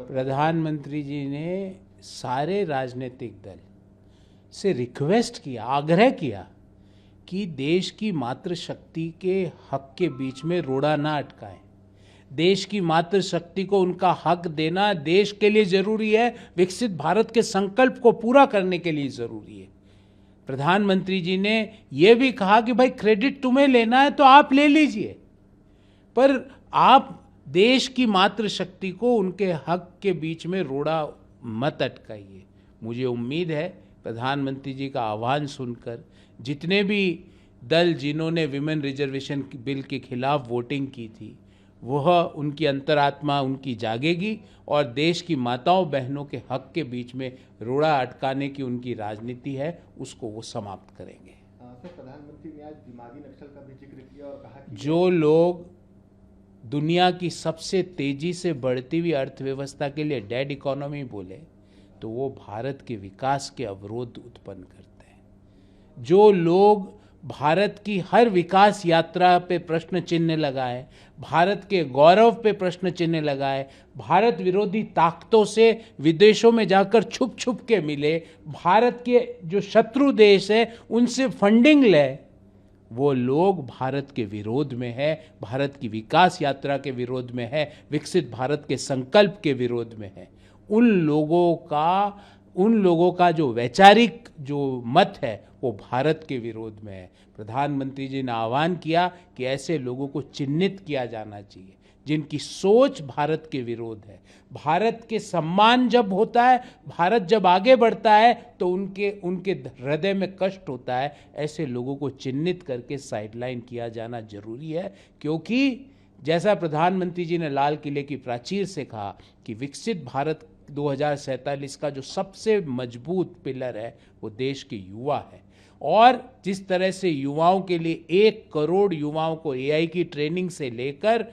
प्रधानमंत्री जी ने सारे राजनीतिक दल से रिक्वेस्ट किया, आग्रह किया कि देश की मातृशक्ति के हक के बीच में रोड़ा ना अटकाएं। देश की मातृशक्ति को उनका हक देना देश के लिए जरूरी है, विकसित भारत के संकल्प को पूरा करने के लिए जरूरी है। प्रधानमंत्री जी ने यह भी कहा कि भाई क्रेडिट तुम्हें लेना है तो आप ले लीजिए, पर आप देश की मातृशक्ति को उनके हक के बीच में रोड़ा मत अटकाइए। मुझे उम्मीद है प्रधानमंत्री जी का आह्वान सुनकर जितने भी दल जिन्होंने विमेन रिजर्वेशन बिल के खिलाफ वोटिंग की थी, वह उनकी अंतरात्मा उनकी जागेगी और देश की माताओं बहनों के हक के बीच में रोड़ा अटकाने की उनकी राजनीति है, उसको वो समाप्त करेंगे। सर, प्रधानमंत्री ने आज दिमागी नक्सल का भी जिक्र किया और कहा कि जो लोग दुनिया की सबसे तेजी से बढ़ती हुई अर्थव्यवस्था के लिए डेड इकोनॉमी बोले, तो वो भारत के विकास के अवरोध उत्पन्न करते हैं। जो लोग भारत की हर विकास यात्रा पे प्रश्न चिन्ह लगाए, भारत के गौरव पे प्रश्न चिन्ह लगाए, भारत विरोधी ताकतों से विदेशों में जाकर छुप छुप के मिले, भारत के जो शत्रु देश है उनसे फंडिंग ले, वो लोग भारत के विरोध में है, भारत की विकास यात्रा के विरोध में है, विकसित भारत के संकल्प के विरोध में है। उन लोगों का जो वैचारिक जो मत है वो भारत के विरोध में है। प्रधानमंत्री जी ने आह्वान किया कि ऐसे लोगों को चिन्हित किया जाना चाहिए जिनकी सोच भारत के विरोध है। भारत के सम्मान जब होता है, भारत जब आगे बढ़ता है तो उनके हृदय में कष्ट होता है। ऐसे लोगों को चिन्हित करके साइडलाइन किया जाना जरूरी है, क्योंकि जैसा प्रधानमंत्री जी ने लाल किले की प्राचीर से कहा कि विकसित भारत 2047 का जो सबसे मजबूत पिलर है वो देश के युवा है। और जिस तरह से युवाओं के लिए 1 करोड़ युवाओं को एआई की ट्रेनिंग से लेकर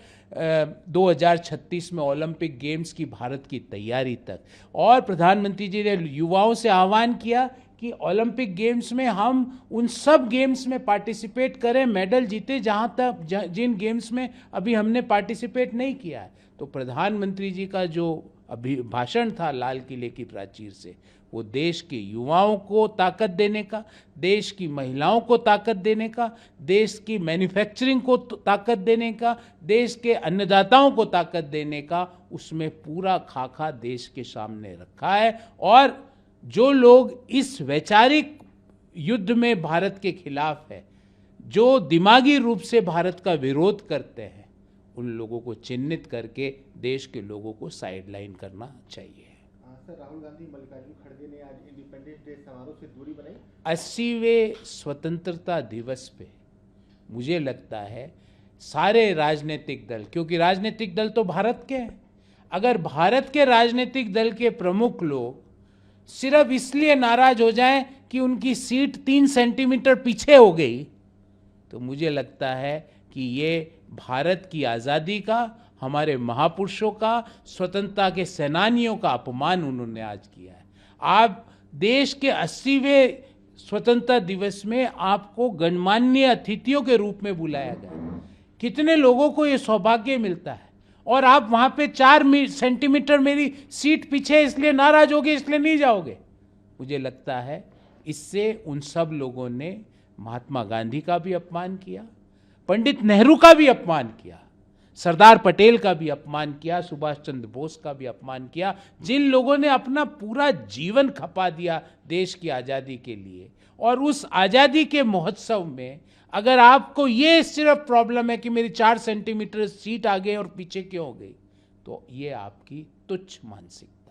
2036 में ओलंपिक गेम्स की भारत की तैयारी तक, और प्रधानमंत्री जी ने युवाओं से आह्वान किया कि ओलंपिक गेम्स में हम उन सब गेम्स में पार्टिसिपेट करें, मेडल जीते जिन गेम्स में अभी हमने पार्टिसिपेट नहीं किया है। तो प्रधानमंत्री जी का जो भाषण था लाल किले की प्राचीर से, वो देश के युवाओं को ताकत देने का, देश की महिलाओं को ताकत देने का, देश की मैन्युफैक्चरिंग को ताकत देने का, देश के अन्नदाताओं को ताकत देने का, उसमें पूरा खाका देश के सामने रखा है। और जो लोग इस वैचारिक युद्ध में भारत के खिलाफ है, जो दिमागी रूप से भारत का विरोध करते हैं, उन लोगों को चिन्हित करके देश के लोगों को साइडलाइन करना चाहिए। सर, राहुल गांधी मल्लिकार्जुन खड़गे ने आज इंडिपेंडेंस डे समारोह से दूरी बनाई। 80वें स्वतंत्रता दिवस पे मुझे लगता है सारे राजनीतिक दल, क्योंकि राजनीतिक दल तो भारत के हैं, अगर भारत के राजनीतिक दल के प्रमुख लोग सिर्फ इसलिए नाराज हो जाएं कि उनकी सीट 3 सेंटीमीटर पीछे हो गई, तो मुझे लगता है कि ये भारत की आज़ादी का, हमारे महापुरुषों का, स्वतंत्रता के सेनानियों का अपमान उन्होंने आज किया है। आप देश के 80वें स्वतंत्रता दिवस में आपको गणमान्य अतिथियों के रूप में बुलाया गया। कितने लोगों को ये सौभाग्य मिलता है, और आप वहां पे 4 सेंटीमीटर मेरी सीट पीछे इसलिए नाराज होगे, इसलिए नहीं जाओगे। मुझे लगता है इससे उन सब लोगों ने महात्मा गांधी का भी अपमान किया, पंडित नेहरू का भी अपमान किया, सरदार पटेल का भी अपमान किया, सुभाष चंद्र बोस का भी अपमान किया, जिन लोगों ने अपना पूरा जीवन खपा दिया देश की आज़ादी के लिए। और उस आज़ादी के महोत्सव में अगर आपको ये सिर्फ प्रॉब्लम है कि मेरी 4 सेंटीमीटर सीट आगे और पीछे क्यों हो गई, तो ये आपकी तुच्छ मानसिकता